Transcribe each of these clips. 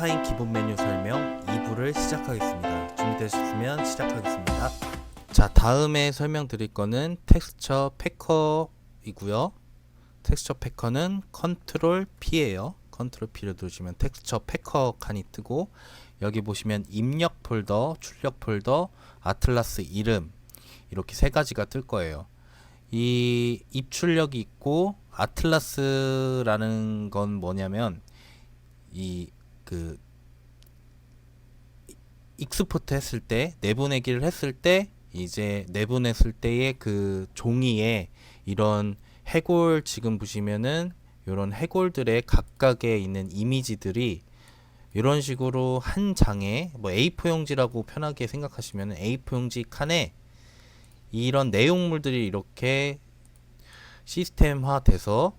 파인 기본 메뉴 설명 2부를 시작하겠습니다. 준비되셨으면 시작하겠습니다. 자, 다음에 설명드릴 거는 텍스처 패커이고요. 텍스처 패커는 컨트롤 P예요. 컨트롤 P를 누르시면 텍스처 패커 칸이 뜨고, 여기 보시면 입력 폴더, 출력 폴더, 아틀라스 이름, 이렇게 세 가지가 뜰 거예요. 이 입출력이 있고, 아틀라스라는 건 뭐냐면 익스포트 했을 때, 내보내기를 했을 때, 이제 내보냈을 때의 그 종이에 이런 해골, 지금 보시면은 이런 해골들의 각각에 있는 이미지들이 이런 식으로 한 장에, 뭐 A4 용지라고 편하게 생각하시면 A4 용지 칸에 이런 내용물들이 이렇게 시스템화 돼서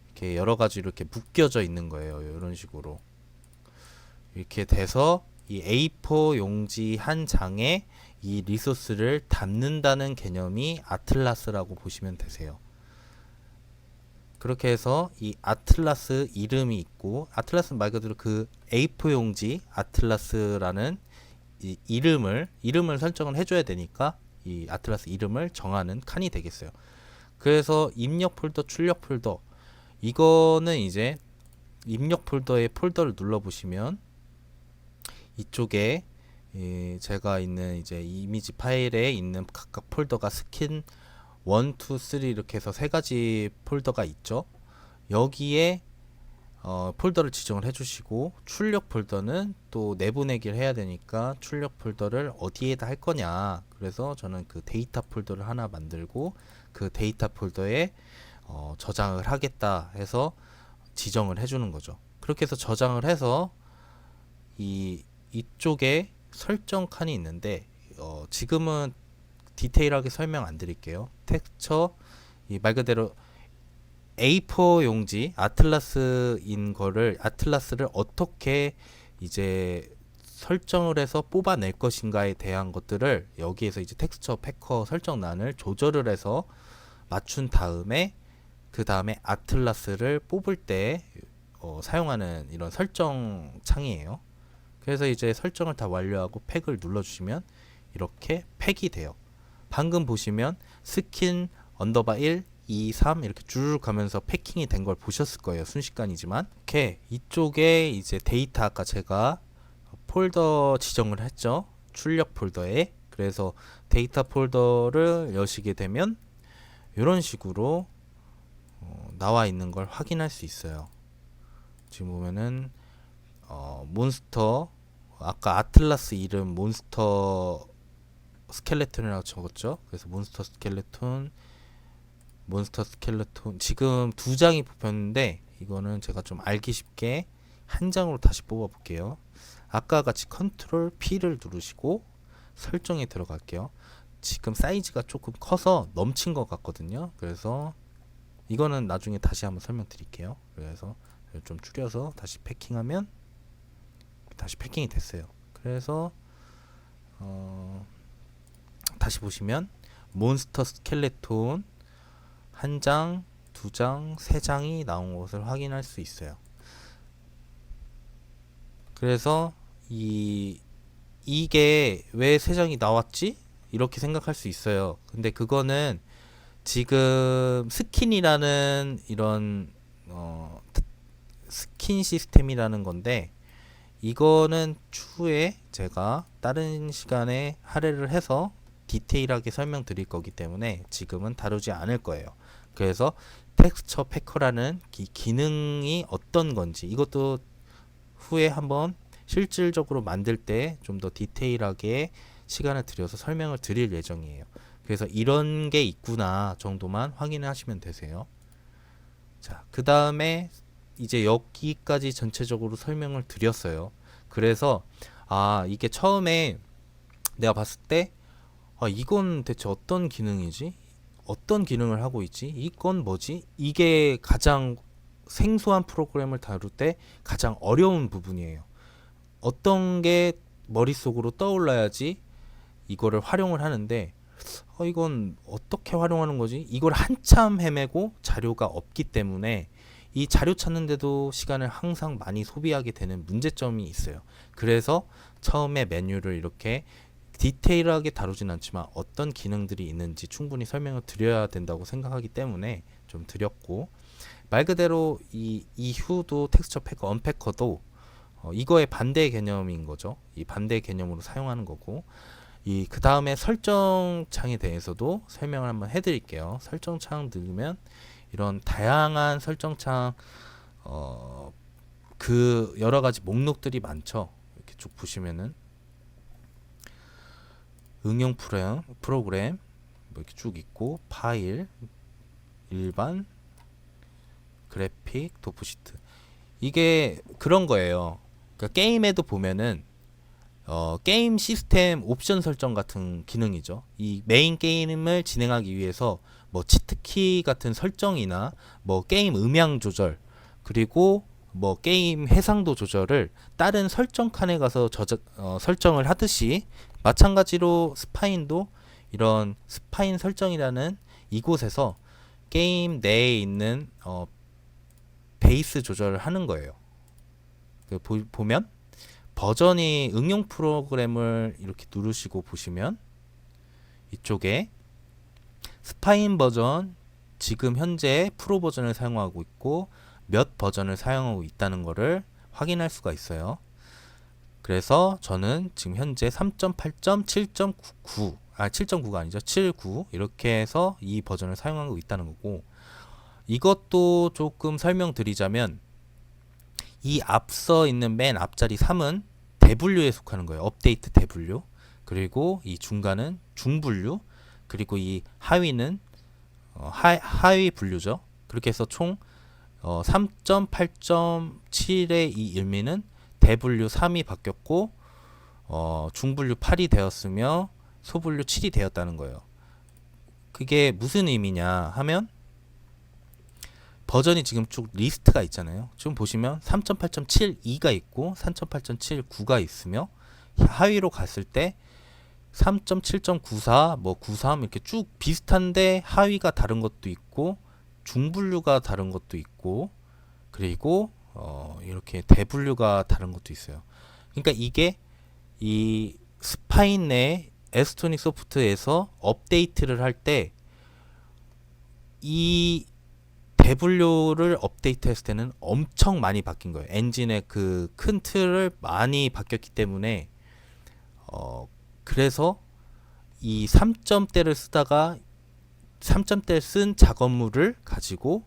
이렇게 여러 가지 이렇게 묶여져 있는 거예요. 이런 식으로 이렇게 돼서 이 A4 용지 한 장에 이 리소스를 담는다는 개념이 아틀라스라고 보시면 되세요. 그렇게 해서 이 아틀라스 이름이 있고, 아틀라스는 말 그대로 그 A4 용지 아틀라스라는 이 이름을 설정을 해줘야 되니까 이 아틀라스 이름을 정하는 칸이 되겠어요. 그래서 입력 폴더, 출력 폴더, 이거는 이제 입력 폴더의 폴더를 눌러보시면 이쪽에 제가 있는 이제 이미지 파일에 있는 각각 폴더가 스킨 1, 2, 3 이렇게 해서 세 가지 폴더가 있죠. 여기에 폴더를 지정을 해주시고, 출력 폴더는 또 내보내기를 해야 되니까 출력 폴더를 어디에다 할 거냐. 그래서 저는 그 데이터 폴더를 하나 만들고 그 데이터 폴더에 저장을 하겠다 해서 지정을 해주는 거죠. 그렇게 해서 저장을 해서 이쪽에 설정 칸이 있는데, 지금은 디테일하게 설명 안 드릴게요. 텍스처, 말 그대로 A4 용지 아틀라스인 거를, 아틀라스를 어떻게 이제 설정을 해서 뽑아낼 것인가에 대한 것들을 여기에서 이제 텍스처 패커 설정란을 조절을 해서 맞춘 다음에, 그 다음에 아틀라스를 뽑을 때 사용하는 이런 설정 창이에요. 그래서 이제 설정을 다 완료하고 팩을 눌러주시면 이렇게 팩이 돼요. 방금 보시면 스킨 언더바 1, 2, 3 이렇게 쭉 가면서 패킹이 된 걸 보셨을 거예요. 순식간이지만. 이렇게 이쪽에 이제 데이터, 아까 제가 폴더 지정을 했죠. 출력 폴더에. 그래서 데이터 폴더를 여시게 되면 이런 식으로 나와 있는 걸 확인할 수 있어요. 지금 보면은 몬스터, 아까 아틀라스 이름 몬스터 스켈레톤이라고 적었죠. 그래서 몬스터 스켈레톤 지금 두 장이 뽑혔는데, 이거는 제가 좀 알기 쉽게 한 장으로 다시 뽑아 볼게요. 아까 같이 컨트롤 P를 누르시고 설정에 들어갈게요. 지금 사이즈가 조금 커서 넘친 것 같거든요. 그래서 이거는 나중에 다시 한번 설명드릴게요. 그래서 좀 줄여서 다시 패킹하면 다시 패킹이 됐어요. 그래서 다시 보시면 몬스터 스켈레톤 한 장, 두 장, 세 장이 나온 것을 확인할 수 있어요. 그래서 이게 왜 세 장이 나왔지? 이렇게 생각할 수 있어요. 근데 그거는 지금 스킨이라는 이런 스킨 시스템이라는 건데, 이거는 추후에 제가 다른 시간에 할애를 해서 디테일하게 설명드릴 거기 때문에 지금은 다루지 않을 거예요. 그래서 텍스처 패커라는 기능이 어떤 건지, 이것도 후에 한번 실질적으로 만들 때 좀 더 디테일하게 시간을 들여서 설명을 드릴 예정이에요. 그래서 이런 게 있구나 정도만 확인하시면 되세요. 자, 그 다음에 이제 여기까지 전체적으로 설명을 드렸어요. 그래서 이게 처음에 내가 봤을 때 이건 대체 어떤 기능이지? 어떤 기능을 하고 있지? 이건 뭐지? 이게 가장 생소한 프로그램을 다룰 때 가장 어려운 부분이에요. 어떤 게 머릿속으로 떠올라야지 이거를 활용을 하는데, 이건 어떻게 활용하는 거지? 이걸 한참 헤매고 자료가 없기 때문에 이 자료 찾는데도 시간을 항상 많이 소비하게 되는 문제점이 있어요. 그래서 처음에 메뉴를 이렇게 디테일하게 다루진 않지만 어떤 기능들이 있는지 충분히 설명을 드려야 된다고 생각하기 때문에 좀 드렸고, 말 그대로 이 이후도 텍스처 패커, 언패커도 이거의 반대 개념인 거죠. 이 반대 개념으로 사용하는 거고, 이 그 다음에 설정창에 대해서도 설명을 한번 해드릴게요. 설정창 누르면 이런 다양한 설정창 그 여러 가지 목록들이 많죠. 이렇게 쭉 보시면은 응용 프로그램 뭐 이렇게 쭉 있고, 파일, 일반, 그래픽, 도프시트. 이게 그런 거예요. 그러니까 게임에도 보면은 게임 시스템 옵션 설정 같은 기능이죠. 이 메인 게임을 진행하기 위해서 뭐 치트키 같은 설정이나 뭐 게임 음향 조절, 그리고 뭐 게임 해상도 조절을 다른 설정 칸에 가서 설정을 하듯이, 마찬가지로 스파인도 이런 스파인 설정이라는 이곳에서 게임 내에 있는 베이스 조절을 하는 거예요. 보면 버전이 응용 프로그램을 이렇게 누르시고 보시면 이쪽에 스파인 버전, 지금 현재 프로 버전을 사용하고 있고 몇 버전을 사용하고 있다는 것을 확인할 수가 있어요. 그래서 저는 지금 현재 3.8.7.9, 7.9가 아니죠. 7.9 이렇게 해서 이 버전을 사용하고 있다는 거고, 이것도 조금 설명드리자면 이 앞서 있는 맨 앞자리 3은 대분류에 속하는 거예요. 업데이트 대분류. 그리고 이 중간은 중분류. 그리고 이 하위는 하위 분류죠. 그렇게 해서 총 3.8.7의 이 일미는 대분류 3이 바뀌었고 중분류 8이 되었으며 소분류 7이 되었다는 거예요. 그게 무슨 의미냐 하면 버전이 지금 쭉 리스트가 있잖아요. 지금 보시면 3.8.72가 있고 3.8.79가 있으며 하위로 갔을 때 3.7.94, 뭐 93 이렇게 쭉 비슷한데 하위가 다른 것도 있고 중분류가 다른 것도 있고, 그리고 이렇게 대분류가 다른 것도 있어요. 그러니까 이게 이 스파인 내 에스토닉 소프트에서 업데이트를 할 때 이 대분류를 업데이트했을 때는 엄청 많이 바뀐 거예요. 엔진의 그 큰 틀을 많이 바뀌었기 때문에 그래서 이 3점대를 쓰다가 3점대를 쓴 작업물을 가지고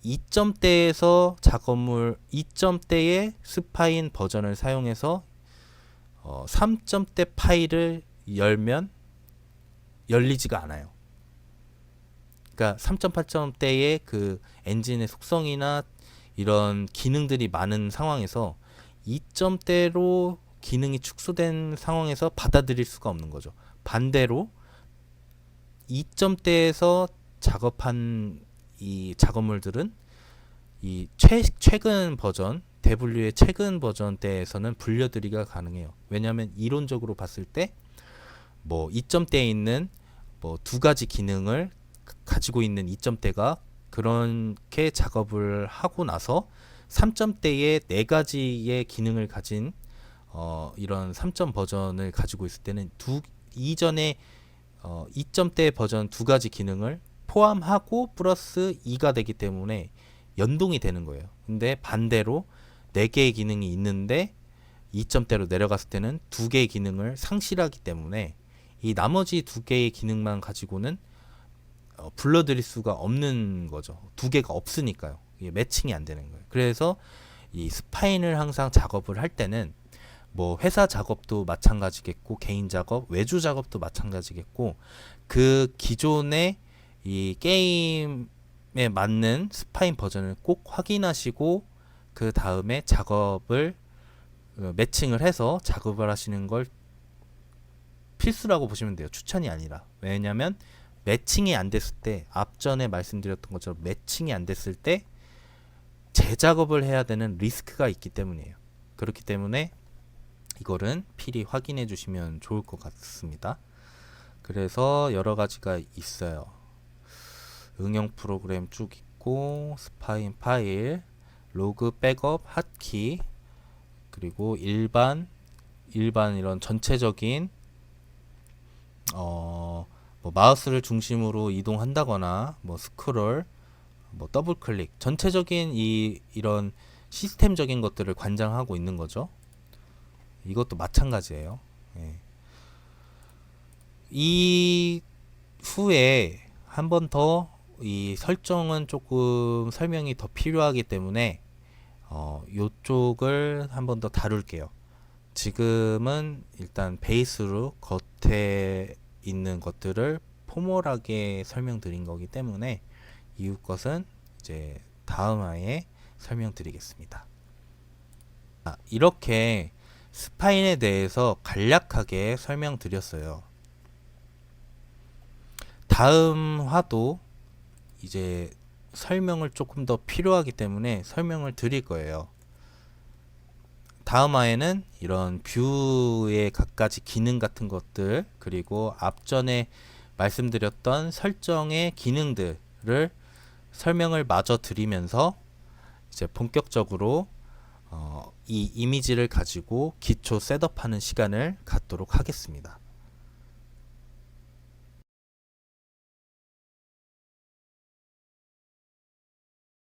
2점대에서 작업물 2점대의 스파인 버전을 사용해서 3점대 파일을 열면 열리지가 않아요. 그러니까 3.8점대의 그 엔진의 속성이나 이런 기능들이 많은 상황에서 2점대로 기능이 축소된 상황에서 받아들일 수가 없는 거죠. 반대로 2점대에서 작업한 이 작업물들은 이 최근 버전, 대분류의 최근 버전대에서는 불려들이가 가능해요. 왜냐하면 이론적으로 봤을 때 뭐 2점대에 있는 뭐 두 가지 기능을 가지고 있는 2점대가 그렇게 작업을 하고 나서 3점대의 네 가지의 기능을 가진 이런 3점 버전을 가지고 있을 때는 이전에 2점대 버전 두 가지 기능을 포함하고 플러스 2가 되기 때문에 연동이 되는 거예요. 근데 반대로 4개의 기능이 있는데 2점대로 내려갔을 때는 2개의 기능을 상실하기 때문에 이 나머지 2개의 기능만 가지고는 불러들일 수가 없는 거죠. 2개가 없으니까요. 이게 매칭이 안 되는 거예요. 그래서 이 스파인을 항상 작업을 할 때는 뭐 회사 작업도 마찬가지겠고 개인 작업, 외주 작업도 마찬가지겠고 그 기존의 이 게임에 맞는 스파인 버전을 꼭 확인하시고 그 다음에 작업을 매칭을 해서 작업을 하시는 걸 필수라고 보시면 돼요. 추천이 아니라. 왜냐면 매칭이 안 됐을 때, 앞전에 말씀드렸던 것처럼 매칭이 안 됐을 때 재작업을 해야 되는 리스크가 있기 때문이에요. 그렇기 때문에 이거는 필히 확인해 주시면 좋을 것 같습니다. 그래서 여러 가지가 있어요. 응용 프로그램 쭉 있고, 스파인 파일, 로그 백업 핫키, 그리고 일반 이런 전체적인 뭐 마우스를 중심으로 이동한다거나 뭐 스크롤, 뭐 더블 클릭, 전체적인 이런 시스템적인 것들을 관장하고 있는 거죠. 이것도 마찬가지예요. 예. 이 후에 한 번 더 이 설정은 조금 설명이 더 필요하기 때문에 요쪽을 한 번 더 다룰게요. 지금은 일단 베이스로 겉에 있는 것들을 포멀하게 설명드린 거기 때문에 이후 것은 이제 다음 화에 설명드리겠습니다. 이렇게 스파인에 대해서 간략하게 설명드렸어요. 다음 화도 이제 설명을 조금 더 필요하기 때문에 설명을 드릴 거예요. 다음 화에는 이런 뷰의 갖가지 기능 같은 것들, 그리고 앞전에 말씀드렸던 설정의 기능들을 설명을 마저 드리면서 이제 본격적으로 이 이미지를 가지고 기초 셋업하는 시간을 갖도록 하겠습니다.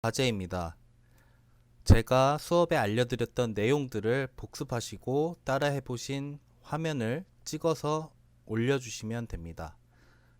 과제입니다. 제가 수업에 알려드렸던 내용들을 복습하시고 따라해보신 화면을 찍어서 올려주시면 됩니다.